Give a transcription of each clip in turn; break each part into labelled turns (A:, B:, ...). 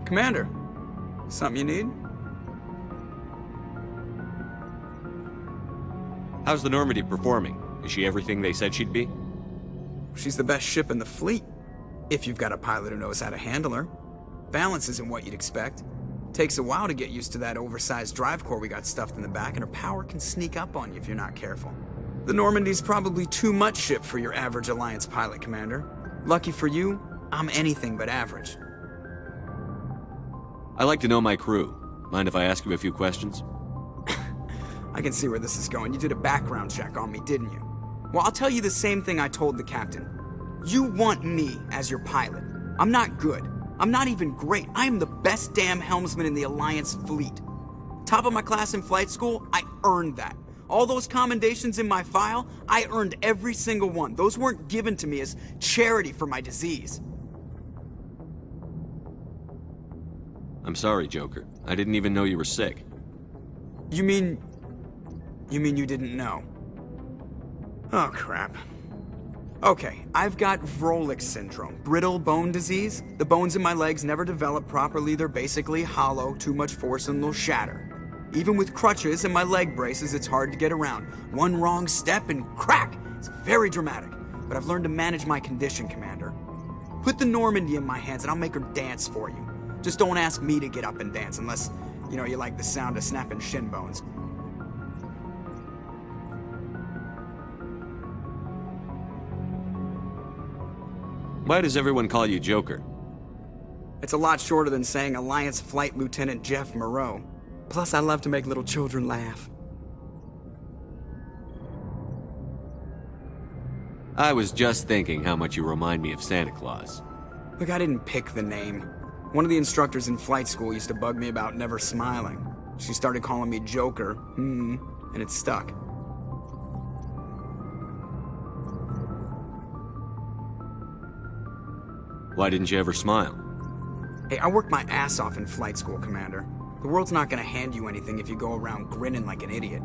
A: Commander, something you need?
B: How's the Normandy performing? Is she everything they said she'd be?
A: She's the best ship in the fleet, if you've got a pilot who knows how to handle her. Balance isn't what you'd expect. Takes a while to get used to that oversized drive core we got stuffed in the back, and her power can sneak up on you if you're not careful. The Normandy's probably too much ship for your average Alliance pilot, Commander. Lucky for you, I'm anything but average.
B: I like to know my crew. Mind if I ask you a few questions?
A: I can see where this is going. You did a background check on me, didn't you? Well, I'll tell you the same thing I told the captain. You want me as your pilot. I'm not good. I'm not even great. I am the best damn helmsman in the Alliance fleet. Top of my class in flight school, I earned that. All those commendations in my file, I earned every single one. Those weren't given to me as charity for my disease.
B: I'm sorry, Joker. I didn't even know you were sick.
A: You mean you didn't know? Oh, crap. Okay, I've got Vrolik syndrome, brittle bone disease. The bones in my legs never develop properly. They're basically hollow, too much force and they'll shatter. Even with crutches and my leg braces, it's hard to get around. One wrong step and crack! It's very dramatic. But I've learned to manage my condition, Commander. Put the Normandy in my hands and I'll make her dance for you. Just don't ask me to get up and dance unless, you like the sound of snapping shin bones.
B: Why does everyone call you Joker?
A: It's a lot shorter than saying Alliance Flight Lieutenant Jeff Moreau. Plus, I love to make little children laugh.
B: I was just thinking how much you remind me of Santa Claus.
A: Look, I didn't pick the name. One of the instructors in flight school used to bug me about never smiling. She started calling me Joker, and it stuck.
B: Why didn't you ever smile?
A: Hey, I worked my ass off in flight school, Commander. The world's not gonna hand you anything if you go around grinning like an idiot.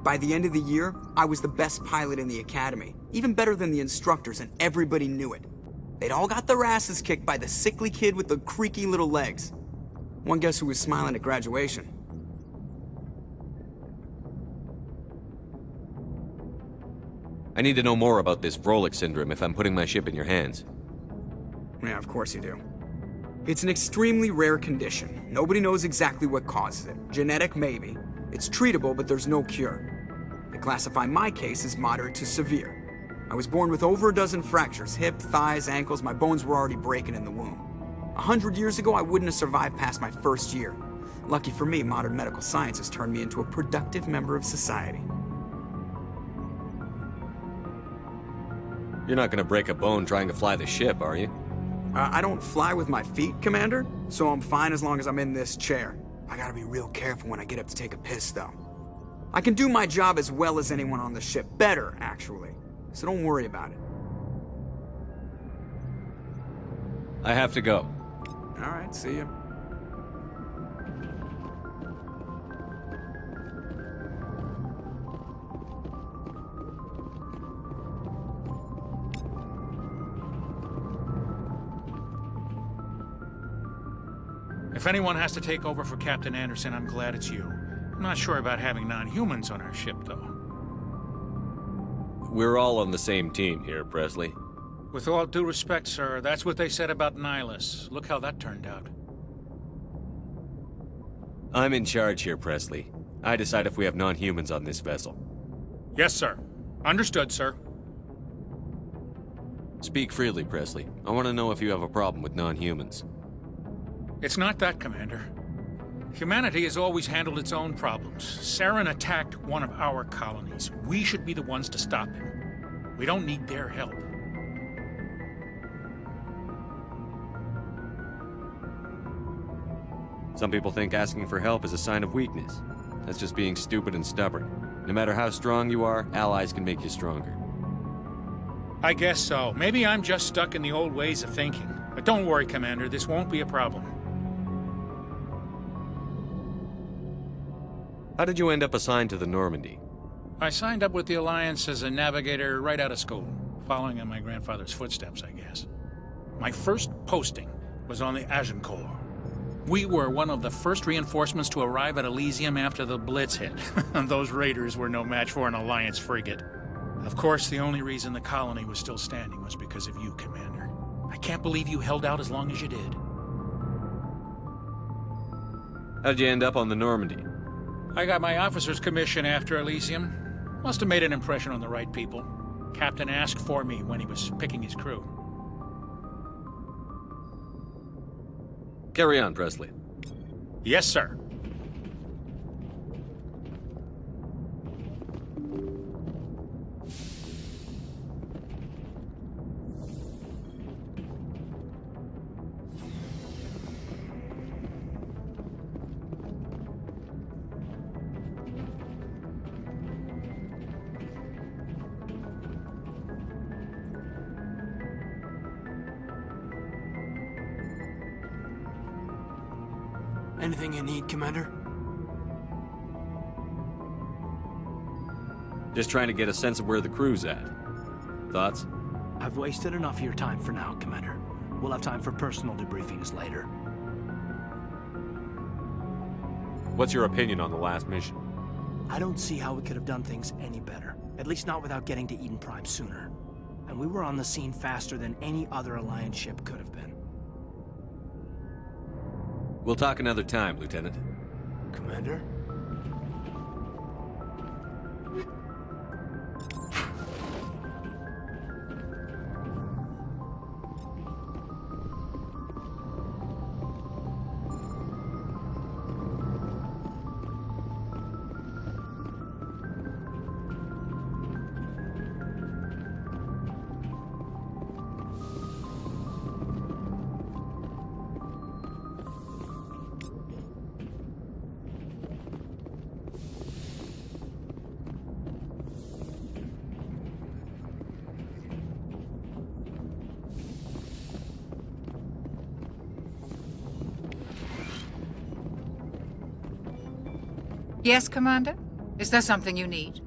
A: By the end of the year, I was the best pilot in the academy, even better than the instructors, and everybody knew it. They'd all got their asses kicked by the sickly kid with the creaky little legs. One guess who was smiling at graduation?
B: I need to know more about this Vrolik syndrome if I'm putting my ship in your hands.
A: Yeah, of course you do. It's an extremely rare condition. Nobody knows exactly what causes it. Genetic, maybe. It's treatable, but there's no cure. They classify my case as moderate to severe. I was born with over a dozen fractures, hip, thighs, ankles. My bones were already breaking in the womb. 100 years ago, I wouldn't have survived past my first year. Lucky for me, modern medical science has turned me into a productive member of society.
B: You're not gonna break a bone trying to fly the ship, are you?
A: I don't fly with my feet, Commander, so I'm fine as long as I'm in this chair. I gotta be real careful when I get up to take a piss, though. I can do my job as well as anyone on the ship. Better, actually. So don't worry about it.
B: I have to go.
A: All right, see ya.
C: If anyone has to take over for Captain Anderson, I'm glad it's you. I'm not sure about having non-humans on our ship, though.
B: We're all on the same team here, Presley.
C: With all due respect, sir, that's what they said about Nihilus. Look how that turned out.
B: I'm in charge here, Presley. I decide if we have non-humans on this vessel.
C: Yes, sir. Understood, sir.
B: Speak freely, Presley. I want to know if you have a problem with non-humans.
C: It's not that, Commander. Humanity has always handled its own problems. Saren attacked one of our colonies. We should be the ones to stop him. We don't need their help.
B: Some people think asking for help is a sign of weakness. That's just being stupid and stubborn. No matter how strong you are, allies can make you stronger.
C: I guess so. Maybe I'm just stuck in the old ways of thinking. But don't worry, Commander, this won't be a problem.
B: How did you end up assigned to the Normandy?
C: I signed up with the Alliance as a navigator right out of school, following in my grandfather's footsteps, I guess. My first posting was on the Agincourt. We were one of the first reinforcements to arrive at Elysium after the Blitz hit. Those raiders were no match for an Alliance frigate. Of course, the only reason the colony was still standing was because of you, Commander. I can't believe you held out as long as you did.
B: How'd you end up on the Normandy?
C: I got my officer's commission after Elysium. Must have made an impression on the right people. Captain asked for me when he was picking his crew.
B: Carry on, Presley.
C: Yes, sir.
D: Anything you need, Commander?
B: Just trying to get a sense of where the crew's at. Thoughts?
D: I've wasted enough of your time for now, Commander. We'll have time for personal debriefings later.
B: What's your opinion on the last mission?
D: I don't see how we could have done things any better. At least not without getting to Eden Prime sooner. And we were on the scene faster than any other Alliance ship could have been.
B: We'll talk another time, Lieutenant.
D: Commander?
E: Yes, Commander? Is there something you need?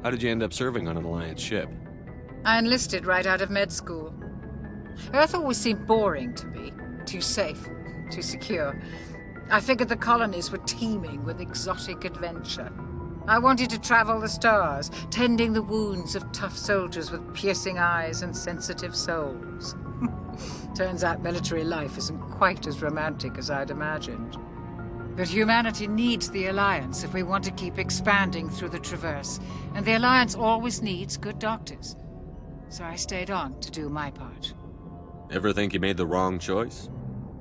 B: How did you end up serving on an Alliance ship?
E: I enlisted right out of med school. Earth always seemed boring to me. Too safe, too secure. I figured the colonies were teeming with exotic adventure. I wanted to travel the stars, tending the wounds of tough soldiers with piercing eyes and sensitive souls. Turns out military life isn't quite as romantic as I'd imagined. But humanity needs the Alliance if we want to keep expanding through the Traverse, and the Alliance always needs good doctors. So I stayed on to do my part.
B: Ever think you made the wrong choice?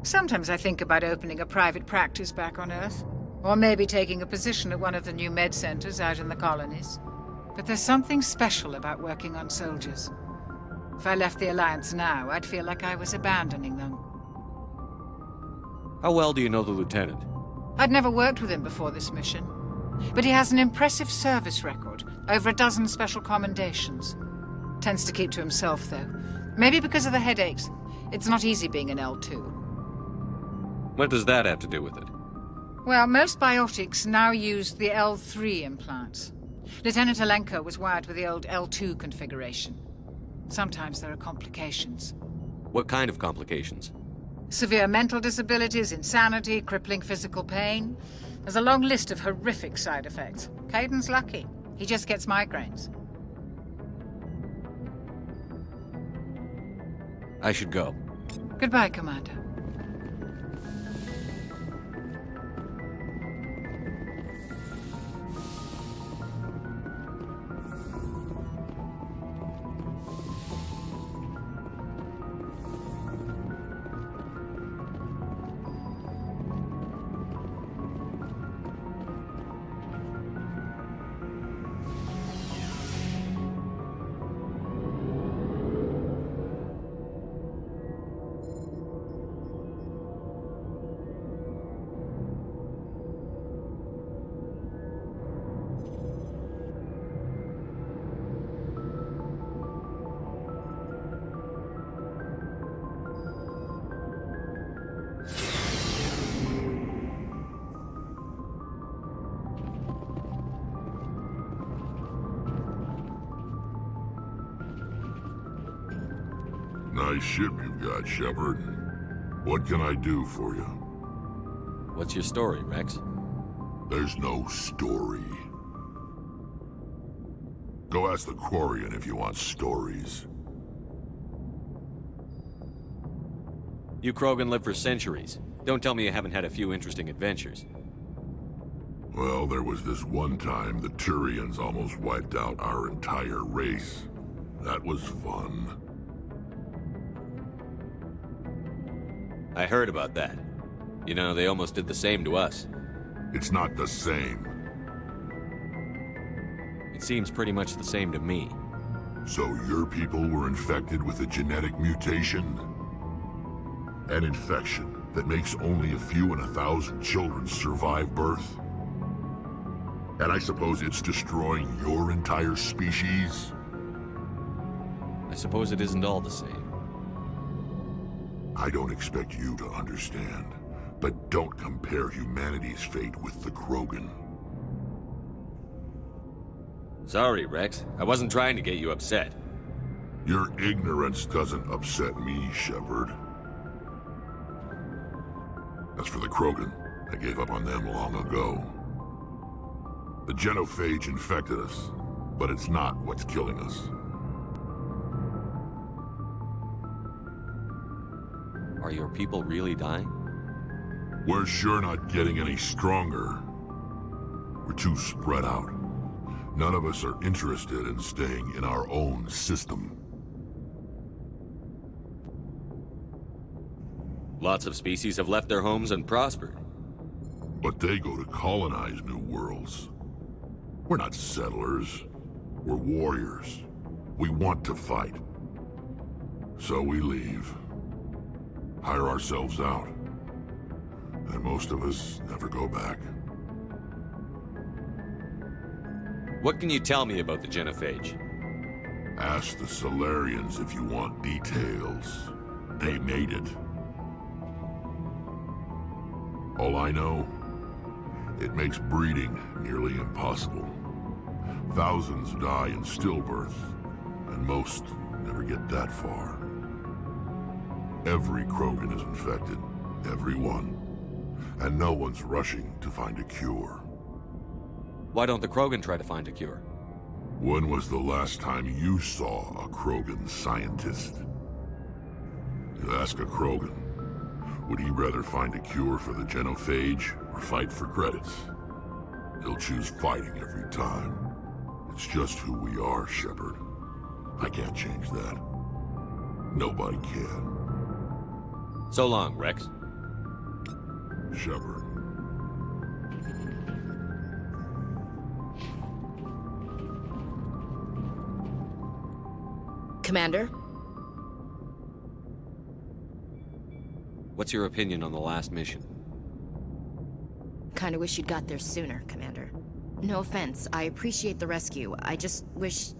E: Sometimes I think about opening a private practice back on Earth, or maybe taking a position at one of the new med centers out in the colonies. But there's something special about working on soldiers. If I left the Alliance now, I'd feel like I was abandoning them.
B: How well do you know the Lieutenant?
E: I'd never worked with him before this mission, but he has an impressive service record, over a dozen special commendations. Tends to keep to himself, though. Maybe because of the headaches. It's not easy being an L2.
B: What does that have to do with it?
E: Well, most biotics now use the L3 implants. Lieutenant Alenko was wired with the old L2 configuration. Sometimes there are complications.
B: What kind of complications?
E: Severe mental disabilities, insanity, crippling physical pain. There's a long list of horrific side effects. Caden's lucky. He just gets migraines.
B: I should go.
E: Goodbye, Commander.
F: nice ship you've got, Shepard. What can I do for you?
B: What's your story, Rex?
F: There's no story. Go ask the Quarian if you want stories.
B: You Krogan live for centuries. Don't tell me you haven't had a few interesting adventures.
F: Well, there was this one time the Turians almost wiped out our entire race. That was fun.
B: I heard about that. You know, they almost did the same to us.
F: It's not the same.
B: It seems pretty much the same to me.
F: So your people were infected with a genetic mutation? An infection that makes only a few in 1,000 children survive birth? And I suppose it's destroying your entire species?
B: I suppose it isn't all the same.
F: I don't expect you to understand, but don't compare humanity's fate with the Krogan.
B: Sorry, Rex. I wasn't trying to get you upset.
F: Your ignorance doesn't upset me, Shepard. As for the Krogan, I gave up on them long ago. The genophage infected us, but it's not what's killing us.
B: Are your people really dying?
F: We're sure not getting any stronger. We're too spread out. None of us are interested in staying in our own system.
B: Lots of species have left their homes and prospered.
F: But they go to colonize new worlds. We're not settlers. We're warriors. We want to fight. So we leave. Hire ourselves out. And most of us never go back.
B: What can you tell me about the genophage?
F: Ask the Solarians if you want details. They made it. All I know, it makes breeding nearly impossible. Thousands die in stillbirth, and most never get that far. Every Krogan is infected, every one. And no one's rushing to find a cure.
B: Why don't the Krogan try to find a cure?
F: When was the last time you saw a Krogan scientist? You ask a Krogan, would he rather find a cure for the genophage or fight for credits? He'll choose fighting every time. It's just who we are, Shepard. I can't change that. Nobody can.
B: So long, Rex.
F: Shepard.
G: Commander?
B: What's your opinion on the last mission?
G: Kinda wish you'd got there sooner, Commander. No offense, I appreciate the rescue. I just wish...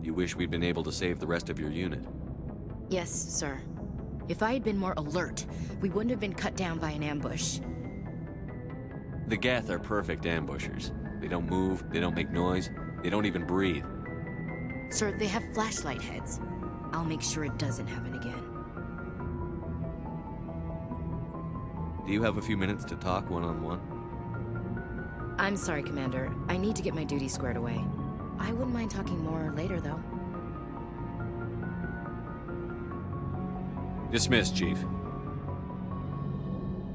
B: You wish we'd been able to save the rest of your unit?
G: Yes, sir. If I had been more alert, we wouldn't have been cut down by an ambush.
B: The Geth are perfect ambushers. They don't move, they don't make noise, they don't even breathe.
G: Sir, they have flashlight heads. I'll make sure it doesn't happen again.
B: Do you have a few minutes to talk one-on-one?
G: I'm sorry, Commander. I need to get my duty squared away. I wouldn't mind talking more later, though.
B: Dismissed, Chief.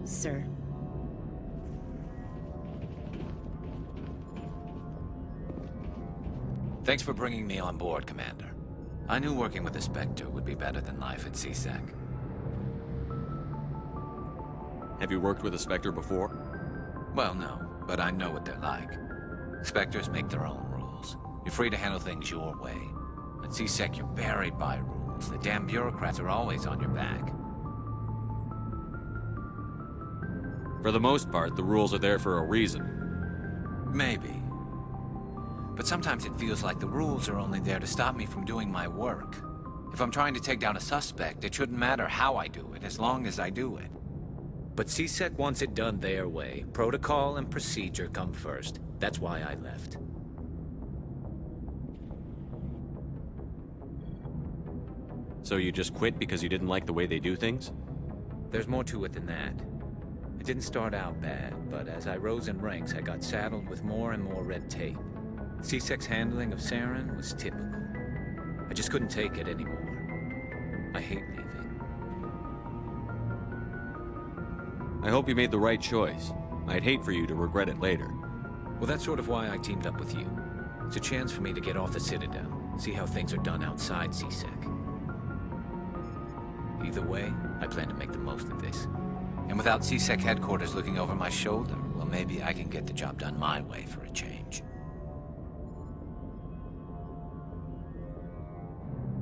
G: Sir.
H: Thanks for bringing me on board, Commander. I knew working with the Spectre would be better than life at CSEC.
B: Have you worked with a Spectre before?
H: Well, no, but I know what they're like. Spectres make their own rules. You're free to handle things your way. At CSEC, you're buried by rules. The damn bureaucrats are always on your back.
B: For the most part, the rules are there for a reason.
H: Maybe. But sometimes it feels like the rules are only there to stop me from doing my work. If I'm trying to take down a suspect, it shouldn't matter how I do it, as long as I do it. But CSEC wants it done their way. Protocol and procedure come first. That's why I left.
B: So you just quit because you didn't like the way they do things?
H: There's more to it than that. It didn't start out bad, but as I rose in ranks, I got saddled with more and more red tape. C-Sec's handling of Saren was typical. I just couldn't take it anymore. I hate leaving.
B: I hope you made the right choice. I'd hate for you to regret it later.
H: Well, that's sort of why I teamed up with you. It's a chance for me to get off the Citadel, see how things are done outside C-Sec. Either way, I plan to make the most of this. And without C-Sec headquarters looking over my shoulder, well, maybe I can get the job done my way for a change.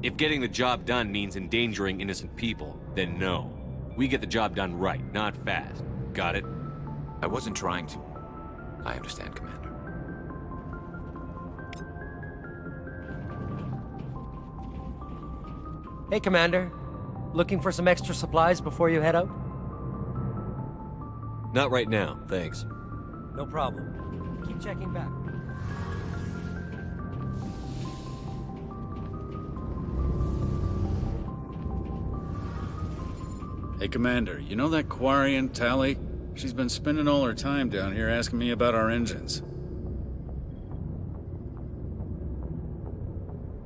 B: If getting the job done means endangering innocent people, then no. We get the job done right, not fast. Got it?
H: I wasn't trying to. I understand, Commander.
I: Hey, Commander. Looking for some extra supplies before you head out?
B: Not right now, thanks.
I: No problem. Keep checking back.
J: Hey, Commander, you know that Quarian, Tally? She's been spending all her time down here asking me about our engines.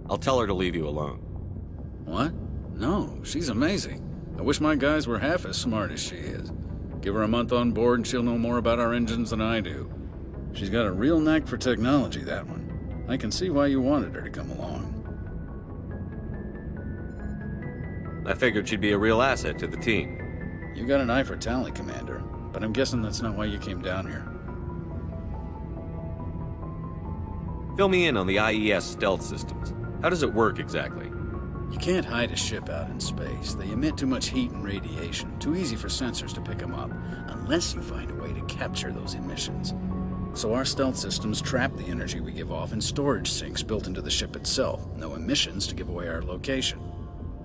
B: I'll tell her to leave you alone.
J: What? No, she's amazing. I wish my guys were half as smart as she is. Give her a month on board and she'll know more about our engines than I do. She's got a real knack for technology, that one. I can see why you wanted her to come along.
B: I figured she'd be a real asset to the team.
J: You got an eye for Tally, Commander, but I'm guessing that's not why you came down here.
B: Fill me in on the IES stealth systems. How does it work exactly?
J: You can't hide a ship out in space. They emit too much heat and radiation. Too easy for sensors to pick them up, unless you find a way to capture those emissions. So our stealth systems trap the energy we give off in storage sinks built into the ship itself. No emissions to give away our location.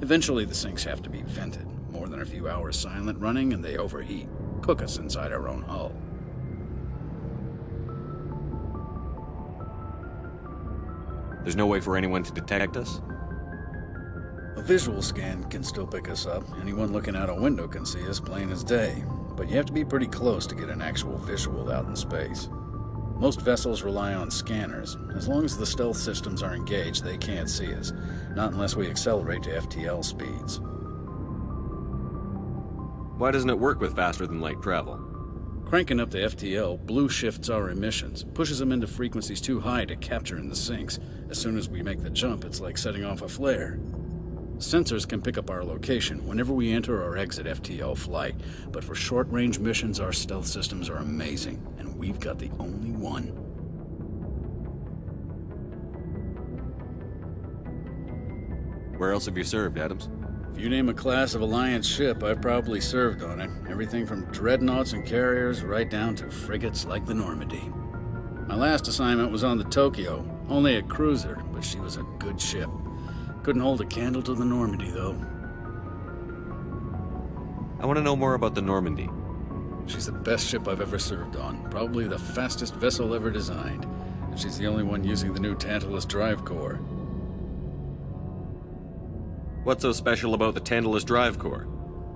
J: Eventually the sinks have to be vented. More than a few hours silent running and they overheat. Cook us inside our own hull.
B: There's no way for anyone to detect us?
J: A visual scan can still pick us up. Anyone looking out a window can see us plain as day. But you have to be pretty close to get an actual visual out in space. Most vessels rely on scanners. As long as the stealth systems are engaged, they can't see us. Not unless we accelerate to FTL speeds.
B: Why doesn't it work with faster-than-light travel?
J: Cranking up the FTL blue shifts our emissions, pushes them into frequencies too high to capture in the sinks. As soon as we make the jump, it's like setting off a flare. Sensors can pick up our location whenever we enter or exit FTL flight, but for short-range missions, our stealth systems are amazing, and we've got the only one.
B: Where else have you served, Adams?
J: If you name a class of Alliance ship, I've probably served on it. Everything from dreadnoughts and carriers right down to frigates like the Normandy. My last assignment was on the Tokyo, only a cruiser, but she was a good ship. Couldn't hold a candle to the Normandy, though.
B: I want to know more about the Normandy.
J: She's the best ship I've ever served on. Probably the fastest vessel ever designed. And she's the only one using the new Tantalus drive core.
B: What's so special about the Tantalus drive core?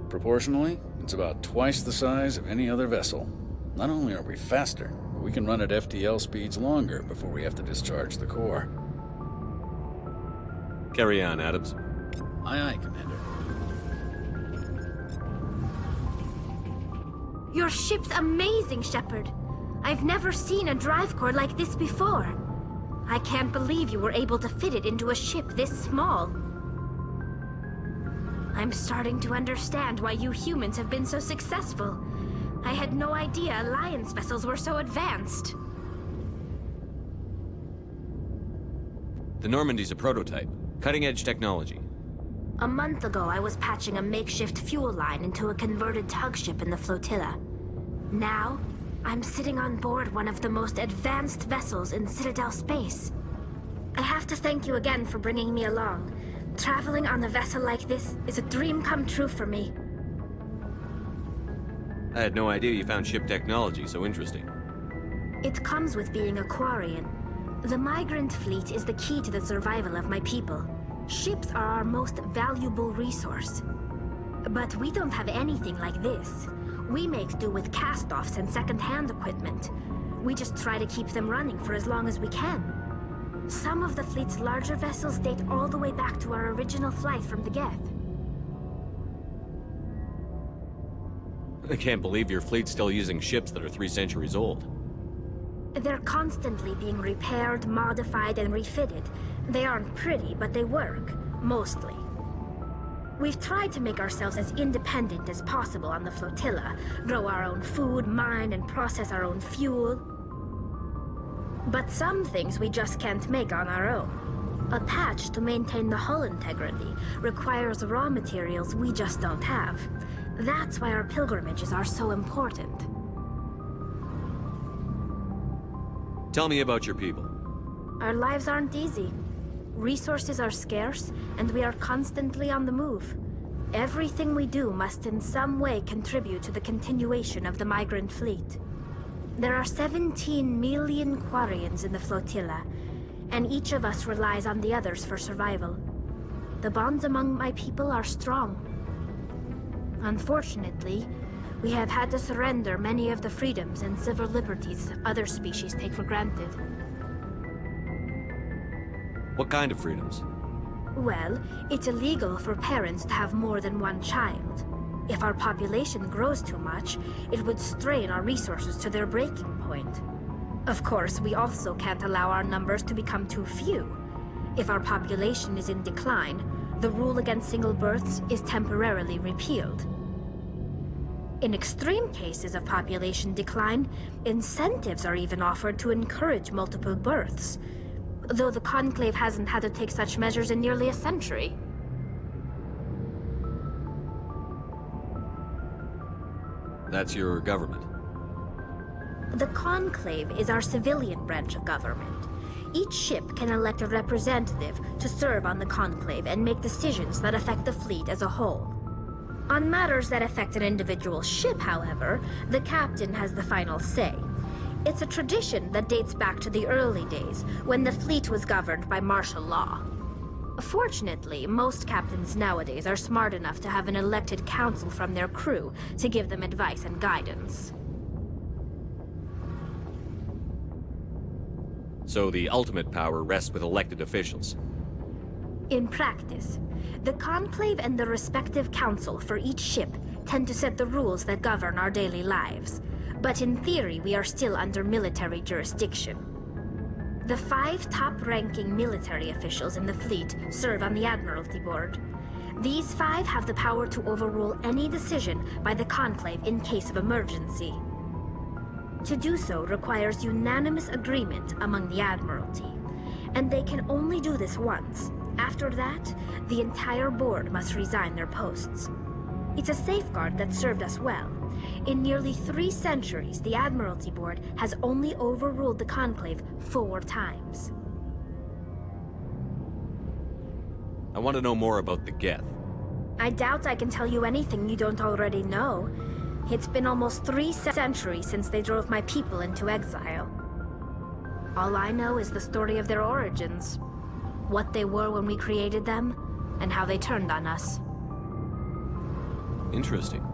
J: Proportionally, it's about twice the size of any other vessel. Not only are we faster, but we can run at FTL speeds longer before we have to discharge the core.
B: Carry on, Adams.
J: Aye, aye, Commander.
K: Your ship's amazing, Shepard. I've never seen a drive core like this before. I can't believe you were able to fit it into a ship this small. I'm starting to understand why you humans have been so successful. I had no idea Alliance vessels were so advanced.
B: The Normandy's a prototype. Cutting-edge technology.
K: A month ago, I was patching a makeshift fuel line into a converted tug ship in the flotilla. Now, I'm sitting on board one of the most advanced vessels in Citadel space. I have to thank you again for bringing me along. Traveling on a vessel like this is a dream come true for me.
B: I had no idea you found ship technology so interesting.
K: It comes with being a Quarian. The migrant fleet is the key to the survival of my people. Ships are our most valuable resource. But we don't have anything like this. We make do with cast-offs and second-hand equipment. We just try to keep them running for as long as we can. Some of the fleet's larger vessels date all the way back to our original flight from the Geth.
B: I can't believe your fleet's still using ships that are 3 centuries old.
K: They're constantly being repaired, modified, and refitted. They aren't pretty, but they work. Mostly. We've tried to make ourselves as independent as possible on the flotilla, grow our own food, mine, and process our own fuel. But some things we just can't make on our own. A patch to maintain the hull integrity requires raw materials we just don't have. That's why our pilgrimages are so important.
B: Tell me about your people.
K: Our lives aren't easy. Resources are scarce, and we are constantly on the move. Everything we do must in some way contribute to the continuation of the migrant fleet. There are 17 million Quarians in the flotilla, and each of us relies on the others for survival. The bonds among my people are strong. Unfortunately, we have had to surrender many of the freedoms and civil liberties other species take for granted.
B: What kind of freedoms?
K: Well, it's illegal for parents to have more than one child. If our population grows too much, it would strain our resources to their breaking point. Of course, we also can't allow our numbers to become too few. If our population is in decline, the rule against single births is temporarily repealed. In extreme cases of population decline, incentives are even offered to encourage multiple births, though the Conclave hasn't had to take such measures in nearly a century.
B: That's your government.
K: The Conclave is our civilian branch of government. Each ship can elect a representative to serve on the Conclave and make decisions that affect the fleet as a whole. On matters that affect an individual ship, however, the captain has the final say. It's a tradition that dates back to the early days, when the fleet was governed by martial law. Fortunately, most captains nowadays are smart enough to have an elected council from their crew to give them advice and guidance.
B: So the ultimate power rests with elected officials.
K: In practice, the Conclave and the respective council for each ship tend to set the rules that govern our daily lives. But in theory, we are still under military jurisdiction. The 5 top-ranking military officials in the fleet serve on the Admiralty Board. These 5 have the power to overrule any decision by the Conclave in case of emergency. To do so requires unanimous agreement among the Admiralty, and they can only do this once. After that, the entire board must resign their posts. It's a safeguard that served us well. In nearly 3 centuries, the Admiralty Board has only overruled the Conclave 4 times.
B: I want to know more about the Geth.
K: I doubt I can tell you anything you don't already know. It's been almost 3 centuries since they drove my people into exile. All I know is the story of their origins, what they were when we created them, and how they turned on us.
B: Interesting.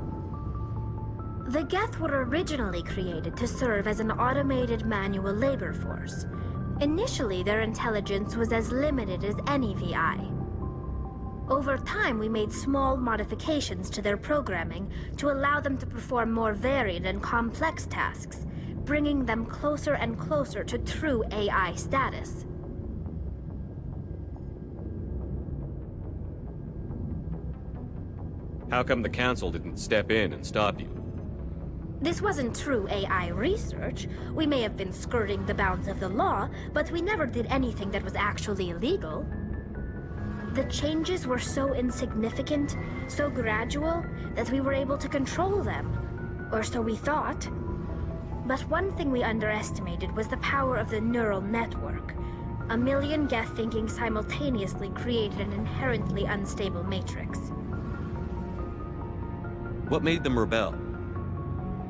K: The Geth were originally created to serve as an automated manual labor force. Initially, their intelligence was as limited as any VI. Over time, we made small modifications to their programming to allow them to perform more varied and complex tasks, bringing them closer and closer to true AI status.
B: How come the Council didn't step in and stop you?
K: This wasn't true AI research. We may have been skirting the bounds of the law, but we never did anything that was actually illegal. The changes were so insignificant, so gradual, that we were able to control them. Or so we thought. But one thing we underestimated was the power of the neural network. A million Geth thinking simultaneously created an inherently unstable matrix.
B: What made them rebel?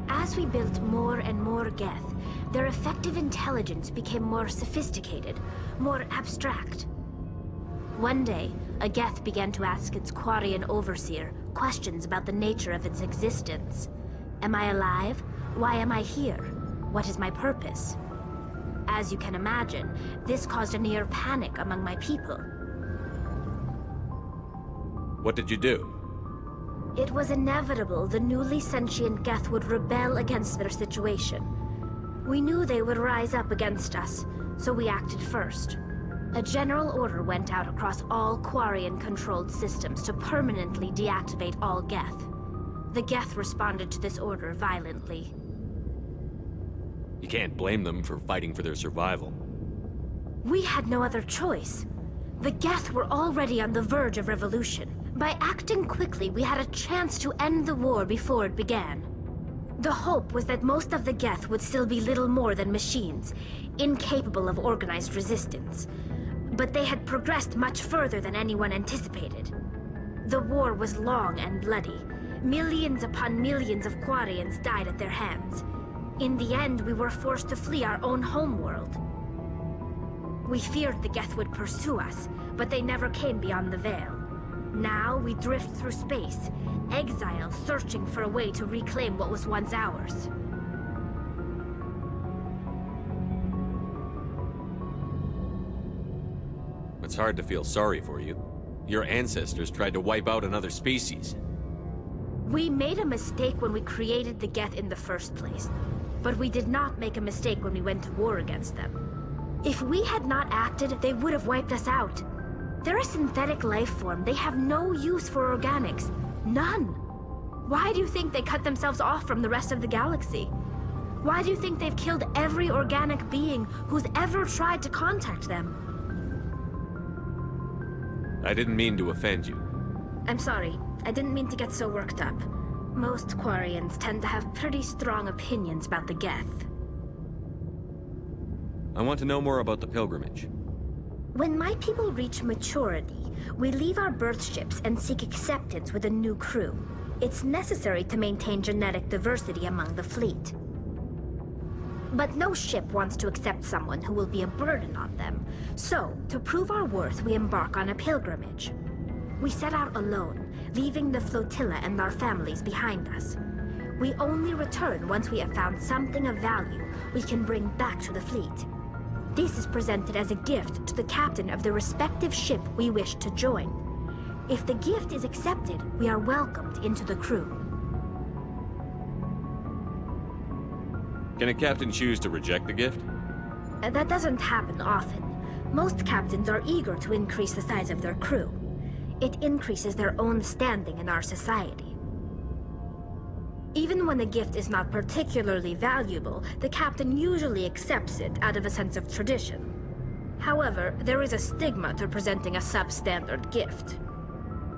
K: As we built more and more Geth, their effective intelligence became more sophisticated, more abstract. One day, a Geth began to ask its Quarian overseer questions about the nature of its existence. Am I alive? Why am I here? What is my purpose? As you can imagine, this caused a near panic among my people.
B: What did you do?
K: It was inevitable the newly sentient Geth would rebel against their situation. We knew they would rise up against us, so we acted first. A general order went out across all Quarian-controlled systems to permanently deactivate all Geth. The Geth responded to this order violently.
B: You can't blame them for fighting for their survival.
K: We had no other choice. The Geth were already on the verge of revolution. By acting quickly, we had a chance to end the war before it began. The hope was that most of the Geth would still be little more than machines, incapable of organized resistance. But they had progressed much further than anyone anticipated. The war was long and bloody. Millions upon millions of Quarians died at their hands. In the end, we were forced to flee our own homeworld. We feared the Geth would pursue us, but they never came beyond the Veil. Now we drift through space, exile searching for a way to reclaim what was once ours.
B: It's hard to feel sorry for you. Your ancestors tried to wipe out another species.
K: We made a mistake when we created the Geth in the first place, but we did not make a mistake when we went to war against them. If we had not acted, they would have wiped us out. They're a synthetic life form. They have no use for organics. None. Why do you think they cut themselves off from the rest of the galaxy? Why do you think they've killed every organic being who's ever tried to contact them?
B: I didn't mean to offend you.
K: I'm sorry. I didn't mean to get so worked up. Most Quarians tend to have pretty strong opinions about the Geth.
B: I want to know more about the pilgrimage.
K: When my people reach maturity, we leave our birth ships and seek acceptance with a new crew. It's necessary to maintain genetic diversity among the fleet. But no ship wants to accept someone who will be a burden on them. So, to prove our worth, we embark on a pilgrimage. We set out alone, leaving the flotilla and our families behind us. We only return once we have found something of value we can bring back to the fleet. This is presented as a gift to the captain of the respective ship we wish to join. If the gift is accepted, we are welcomed into the crew.
B: Can a captain choose to reject the gift?
K: That doesn't happen often. Most captains are eager to increase the size of their crew. It increases their own standing in our society. Even when a gift is not particularly valuable, the captain usually accepts it out of a sense of tradition. However, there is a stigma to presenting a substandard gift.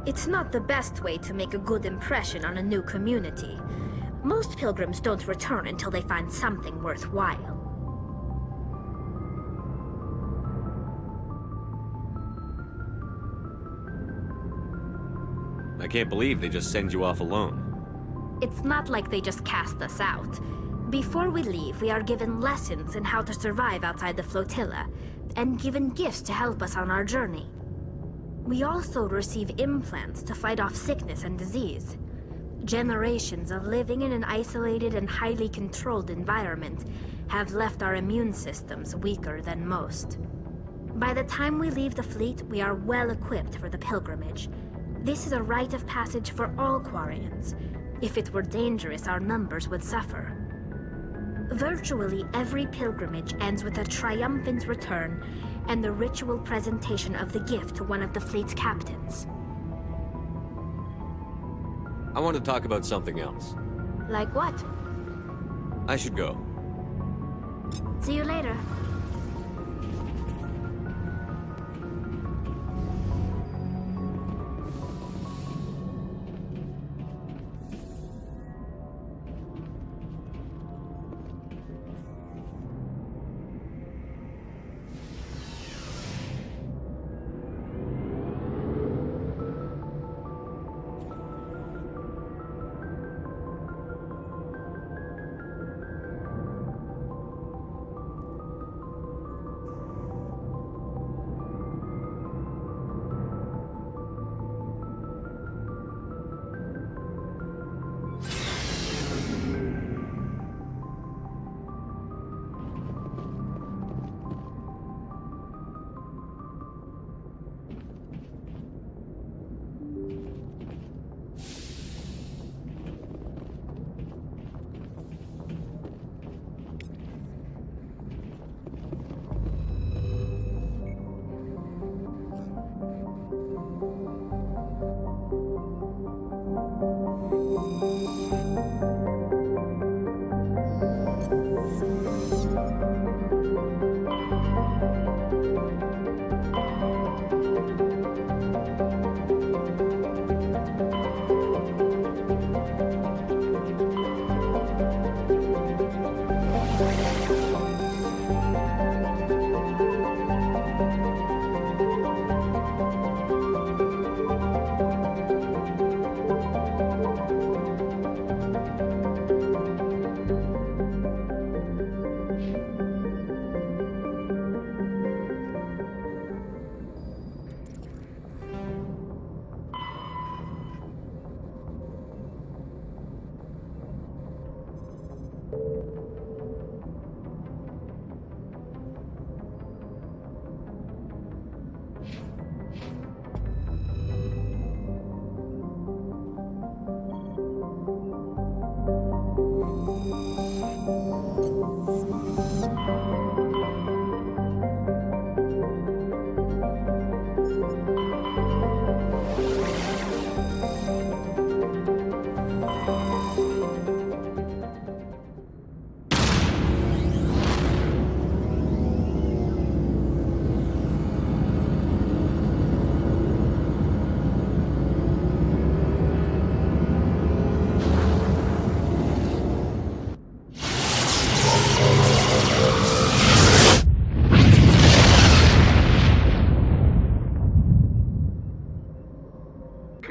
K: It's not the best way to make a good impression on a new community. Most pilgrims don't return until they find something worthwhile.
B: I can't believe they just send you off alone.
K: It's not like they just cast us out. Before we leave, we are given lessons in how to survive outside the flotilla, and given gifts to help us on our journey. We also receive implants to fight off sickness and disease. Generations of living in an isolated and highly controlled environment have left our immune systems weaker than most. By the time we leave the fleet, we are well equipped for the pilgrimage. This is a rite of passage for all Quarians. If it were dangerous, our numbers would suffer. Virtually every pilgrimage ends with a triumphant return and the ritual presentation of the gift to one of the fleet's captains.
B: I want to talk about something else.
K: Like what?
B: I should go.
K: See you later.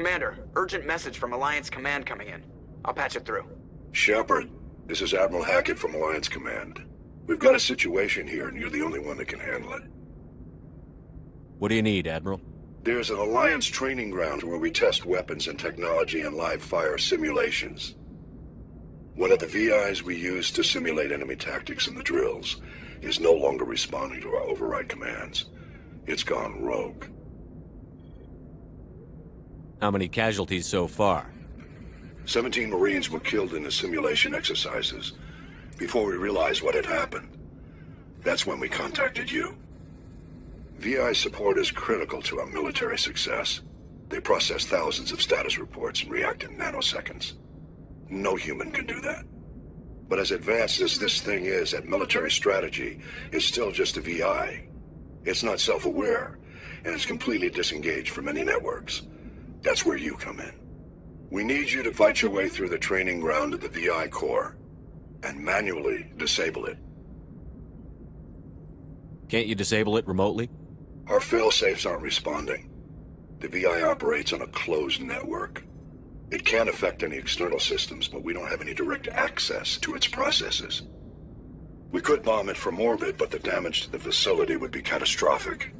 A: Commander, urgent message from Alliance Command coming in. I'll patch it through.
L: Shepard, this is Admiral Hackett from Alliance Command. We've got a situation here, and you're the only one that can handle it.
B: What do you need, Admiral?
L: There's an Alliance training ground where we test weapons and technology in live-fire simulations. One of the VIs we use to simulate enemy tactics in the drills is no longer responding to our override commands. It's gone rogue.
B: How many casualties so far?
L: 17 Marines were killed in the simulation exercises before we realized what had happened. That's when we contacted you. VI support is critical to our military success. They process thousands of status reports and react in nanoseconds. No human can do that. But as advanced as this thing is at military strategy, it's still just a VI. It's not self-aware, and it's completely disengaged from any networks. That's where you come in. We need you to fight your way through the training ground of the VI core and manually disable it.
B: Can't you disable it remotely?
L: Our fail-safes aren't responding. The VI operates on a closed network. It can't affect any external systems, but we don't have any direct access to its processes. We could bomb it from orbit, but the damage to the facility would be catastrophic.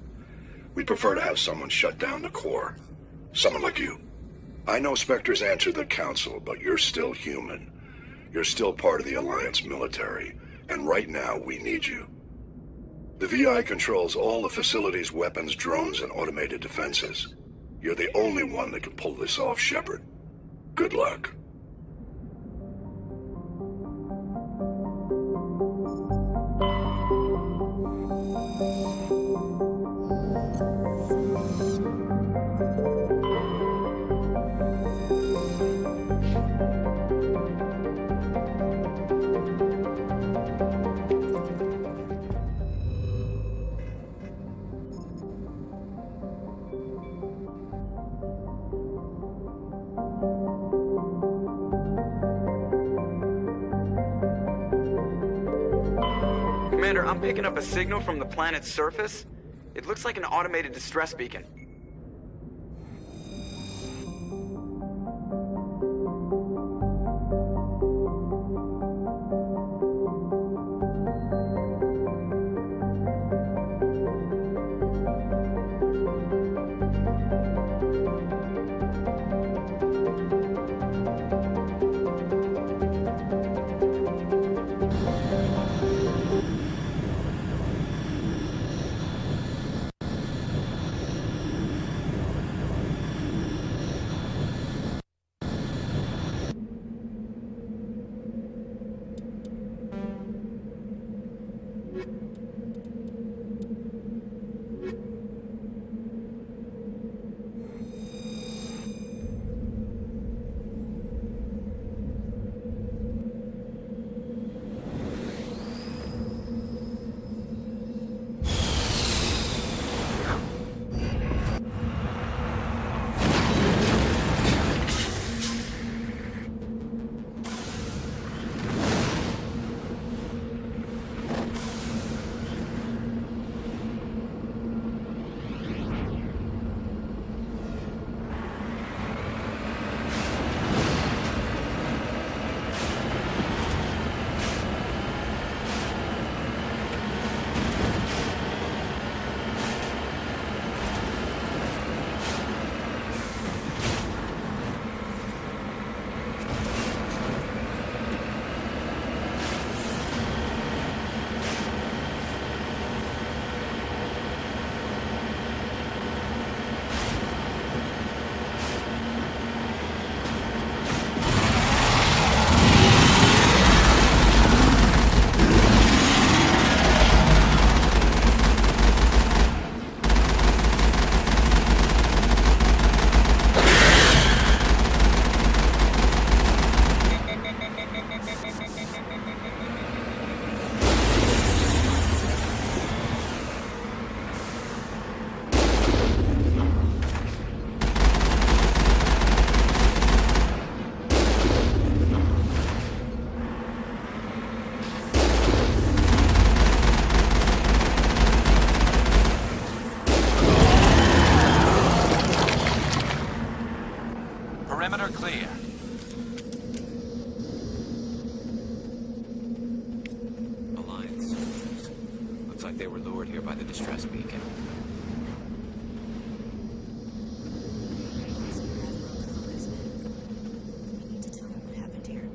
L: We'd prefer to have someone shut down the core. Someone like you. I know Spectres answer the Council, but you're still human. You're still part of the Alliance military, and right now we need you. The VI controls all the facility's weapons, drones, and automated defenses. You're the only one that can pull this off, Shepard. Good luck.
A: Commander, I'm picking up a signal from the planet's surface. It looks like an automated distress beacon.
H: Perimeter clear. Alliance soldiers. Looks like they were lured here by the distress beacon.
G: We need to tell them what happened here.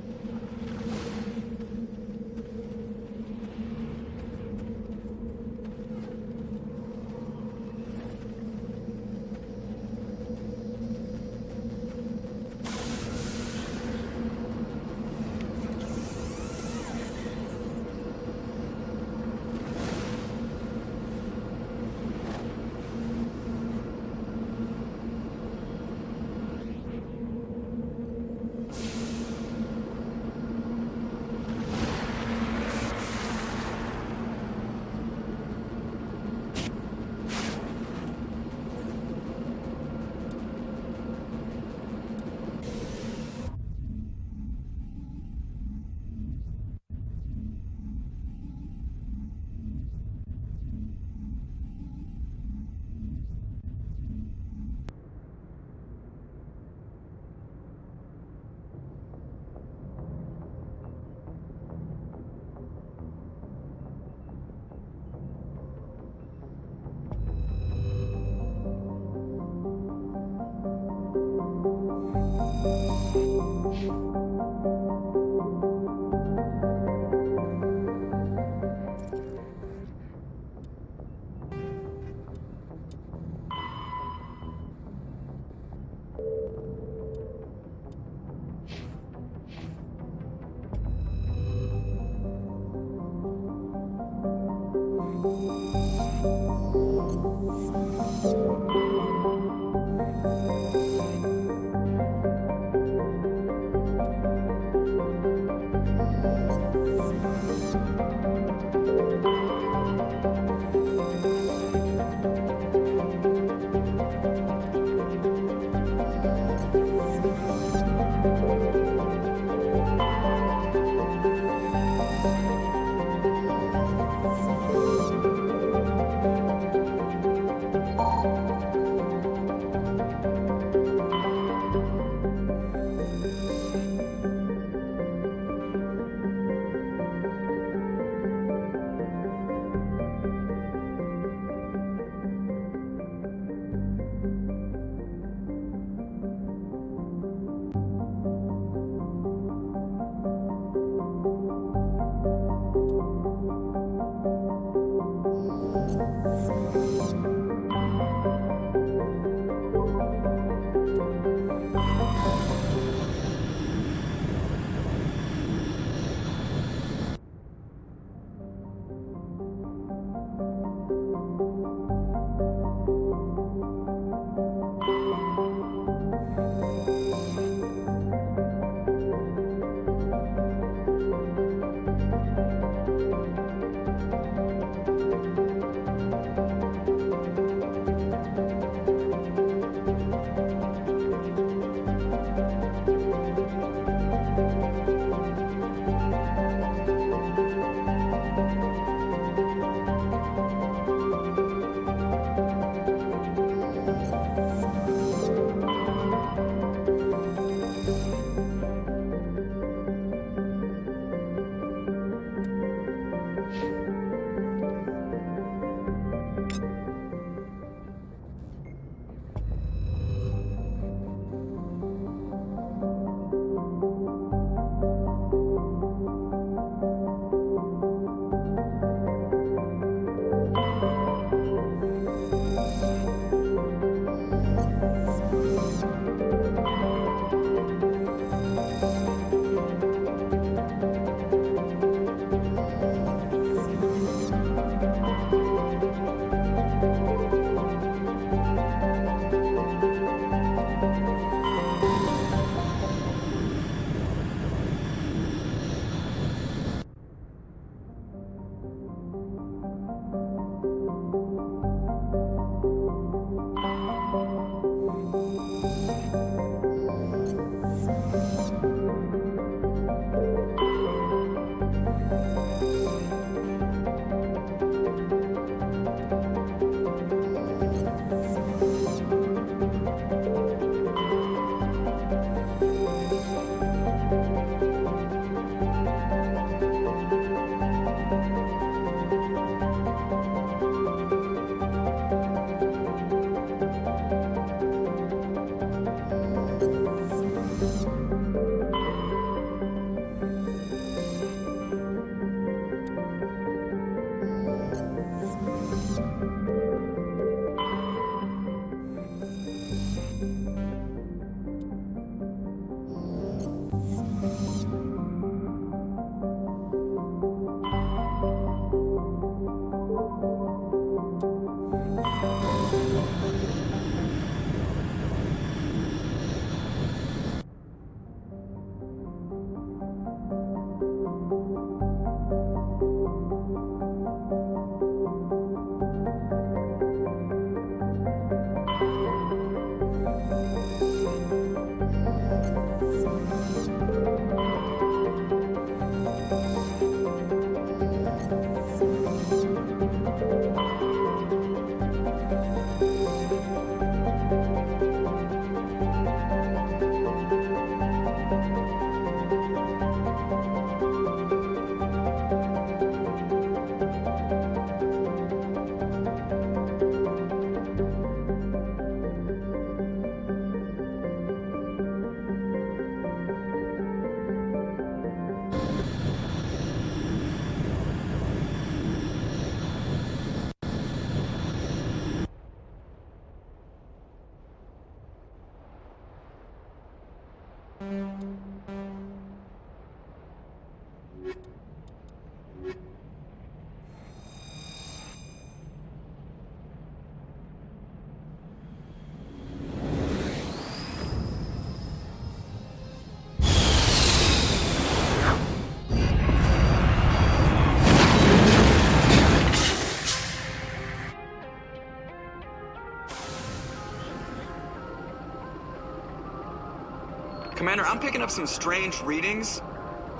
A: Commander, I'm picking up some strange readings.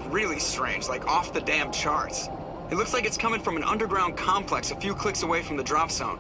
A: Really strange, like off the damn charts. It looks like it's coming from an underground complex a few clicks away from the drop zone.